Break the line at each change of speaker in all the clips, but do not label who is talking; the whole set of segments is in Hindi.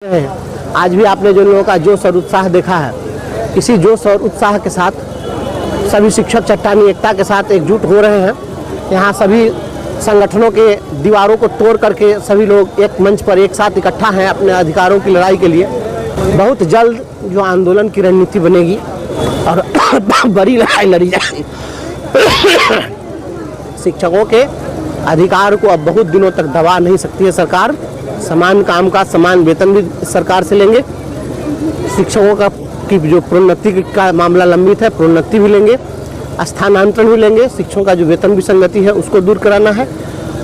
हैं। आज भी आपने जो लोगों का जोश और उत्साह देखा है, इसी जोश और उत्साह के साथ सभी शिक्षक चट्टानी एकता के साथ एकजुट हो रहे हैं। यहाँ सभी संगठनों के दीवारों को तोड़ करके सभी लोग एक मंच पर एक साथ इकट्ठा हैं अपने अधिकारों की लड़ाई के लिए। बहुत जल्द जो आंदोलन की रणनीति बनेगी और बड़ी लड़ाई लड़ी जाएगी। शिक्षकों के अधिकार को अब बहुत दिनों तक दबा नहीं सकती है सरकार। समान काम का समान वेतन भी सरकार से लेंगे। शिक्षकों का की जो प्रोन्नति का मामला लंबित है, प्रोन्नति भी लेंगे, स्थानांतरण भी लेंगे। शिक्षकों का जो वेतन विसंगति है उसको दूर कराना है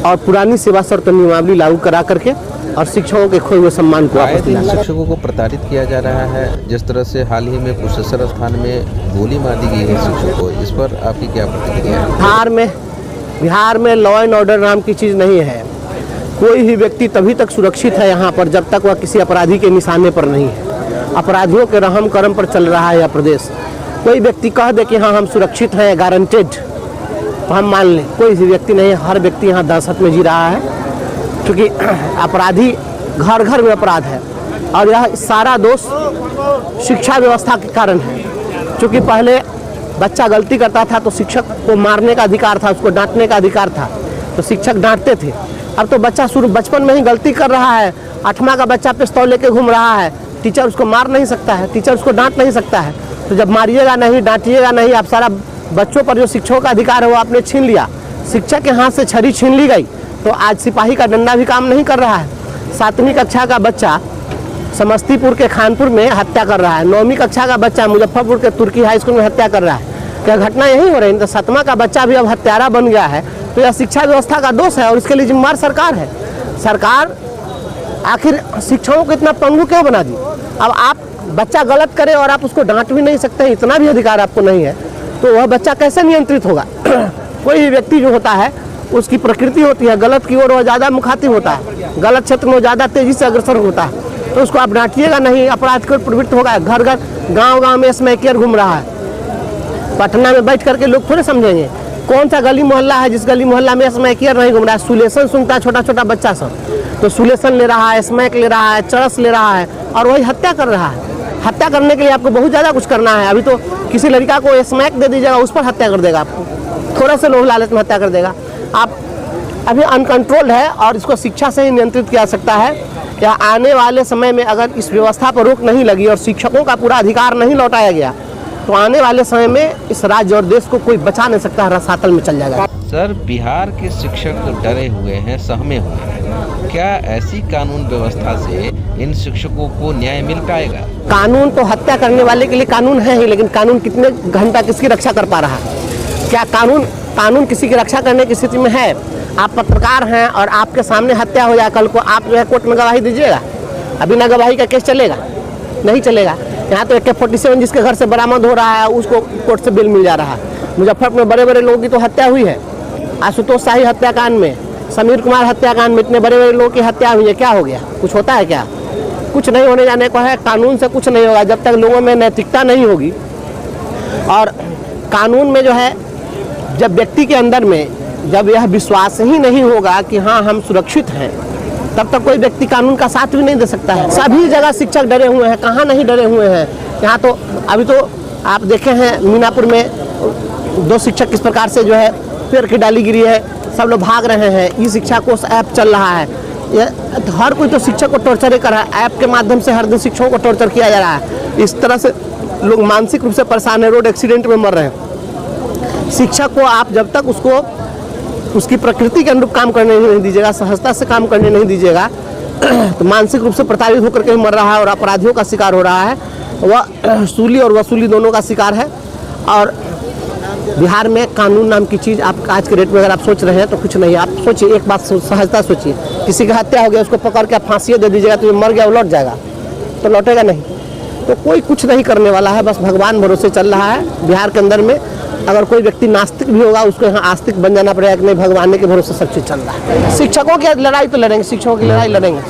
और पुरानी सेवा शर्त नियमावली लागू करा करके और शिक्षकों के खोए हुए सम्मान को वापस दिलाना।
शिक्षकों को प्रताड़ित किया जा रहा है, जिस तरह से हाल ही में कुशेश्वर स्थान में गोली मार दी गई है शिक्षकों को, इस पर आपकी क्या प्रतिक्रिया है?
बिहार में लॉ एंड ऑर्डर नाम की चीज़ नहीं है। कोई भी व्यक्ति तभी तक सुरक्षित है यहाँ पर जब तक वह किसी अपराधी के निशाने पर नहीं है। अपराधियों के रहम करम पर चल रहा है यह प्रदेश। कोई व्यक्ति कह दे कि हाँ हम सुरक्षित हैं, गारंटेड, तो हम मान लें। कोई भी व्यक्ति नहीं, हर व्यक्ति यहाँ दहशत में जी रहा है, क्योंकि अपराधी घर घर में अपराध है और यह सारा दोष शिक्षा व्यवस्था के कारण है। क्योंकि पहले बच्चा गलती करता था तो शिक्षक को मारने का अधिकार था, उसको डांटने का अधिकार था, तो शिक्षक डांटते थे। अब तो बच्चा शुरू बचपन में ही गलती कर रहा है, 8वां का बच्चा पिस्तौल लेके घूम रहा है, टीचर उसको मार नहीं सकता है, टीचर उसको डांट नहीं सकता है। तो जब मारिएगा नहीं, डांटिएगा नहीं, आप सारा बच्चों पर जो शिक्षकों का अधिकार है वो आपने छीन लिया। शिक्षक के हाथ से छड़ी छीन ली गई तो आज सिपाही का डंडा भी काम नहीं कर रहा है। 7वीं कक्षा का बच्चा समस्तीपुर के खानपुर में हत्या कर रहा है, 9वीं कक्षा का बच्चा मुजफ्फरपुर के तुर्की हाई स्कूल में हत्या कर रहा है। क्या घटना यही हो रही है? तो 7वां का बच्चा भी अब हत्यारा बन गया है। तो यह शिक्षा व्यवस्था का दोष है और इसके लिए जिम्मेदार सरकार है। सरकार आखिर शिक्षकों को इतना पंगु क्यों बना दी? अब आप बच्चा गलत करे और आप उसको डांट भी नहीं सकते, इतना भी अधिकार आपको नहीं है, तो वह बच्चा कैसे नियंत्रित होगा? कोई भी व्यक्ति जो होता है उसकी प्रकृति होती है, गलत की ओर वह ज़्यादा मुखातिब होता है, गलत क्षेत्र में ज़्यादा तेजी से अग्रसर होता है। तो उसको आप डांटिएगा नहीं, अपराध की ओर प्रवृत्त होगा। घर घर गाँव में स्मैकियर घूम रहा है। पटना में बैठ करके लोग थोड़े समझेंगे कौन सा गली मोहल्ला है जिस गली मोहल्ला में स्मैकियर नहीं घूम रहा है। सुलेसन सुनता है छोटा छोटा बच्चा सब, तो सुलेसन ले रहा है, स्मैक ले रहा है, चरस ले रहा है और वही हत्या कर रहा है। हत्या करने के लिए आपको बहुत ज़्यादा कुछ करना है। अभी तो किसी लड़का को स्मैक दे दीजिएगा, उस पर हत्या कर देगा, आपको थोड़ा सा लोभ लालच में हत्या कर देगा। आप अभी अनकंट्रोल्ड है और इसको शिक्षा से ही नियंत्रित किया सकता है। या आने वाले समय में अगर इस व्यवस्था पर रोक नहीं लगी और शिक्षकों का पूरा अधिकार नहीं लौटाया गया तो आने वाले समय में इस राज्य और देश को कोई बचा नहीं सकता, रसातल में चल जाएगा।
सर, बिहार के शिक्षक डरे हुए हैं, सहमे हुए हैं। क्या ऐसी कानून व्यवस्था से इन शिक्षकों को न्याय मिल पाएगा?
कानून तो हत्या करने वाले के लिए कानून है ही, लेकिन कानून कितने घंटा किसकी रक्षा कर पा रहा है? क्या कानून किसी की रक्षा करने की स्थिति में है? आप पत्रकार हैं और आपके सामने हत्या हो जाए कल को, आप जो है कोर्ट में गवाही दीजिएगा? अभी ना गवाही का केस चलेगा, नहीं चलेगा। यहाँ तो AK-47 जिसके घर से बरामद हो रहा है उसको कोर्ट से बेल मिल जा रहा है। मुजफ्फरपुर में बड़े बड़े लोगों की तो हत्या हुई है। आशुतोष शाही हत्याकांड में, समीर कुमार हत्याकांड में इतने बड़े बड़े लोगों की हत्या हुई है। क्या हो गया? कुछ होता है क्या? कुछ नहीं होने जाने को है। कानून से कुछ नहीं होगा जब तक लोगों में नैतिकता नहीं होगी। और कानून में जो है, जब व्यक्ति के अंदर में जब यह विश्वास ही नहीं होगा कि हाँ हम सुरक्षित हैं, तब तक कोई व्यक्ति कानून का साथ भी नहीं दे सकता है। सभी जगह शिक्षक डरे हुए हैं, कहाँ नहीं डरे हुए हैं। यहाँ तो अभी तो आप देखे हैं मीनापुर में 2 शिक्षक किस प्रकार से जो है पेड़ की डाली गिरी है, सब लोग भाग रहे हैं। ई शिक्षा कोष ऐप चल रहा है, हर कोई तो शिक्षक को टॉर्चर कर रहा है। ऐप के माध्यम से हर दिन शिक्षकों को टॉर्चर किया जा रहा है। इस तरह से लोग मानसिक रूप से परेशान है, रोड एक्सीडेंट में मर रहे हैं। शिक्षक को आप जब तक उसकी प्रकृति के अनुरूप काम करने नहीं दीजिएगा, सहजता से काम करने नहीं दीजिएगा, तो मानसिक रूप से प्रताड़ित होकर के मर रहा है और अपराधियों का शिकार हो रहा है। वह सूली और वसूली दोनों का शिकार है। और बिहार में कानून नाम की चीज़ आप आज के डेट में अगर आप सोच रहे हैं तो कुछ नहीं। आप सोचिए, एक बात सहजता सोचिए, किसी की हत्या हो गया उसको पकड़ के आप फांसी दे दीजिएगा तो ये मर गया वो लौट जाएगा? तो लौटेगा नहीं। तो कोई कुछ नहीं करने वाला है, बस भगवान भरोसे चल रहा है। बिहार के अंदर में अगर कोई व्यक्ति नास्तिक भी होगा उसको यहाँ आस्तिक बन जाना पड़ेगा कि नहीं, भगवान के भरोसे सब चीज़ चल रहा है। शिक्षकों की लड़ाई तो लड़ेंगे, शिक्षकों की लड़ाई लड़ेंगे।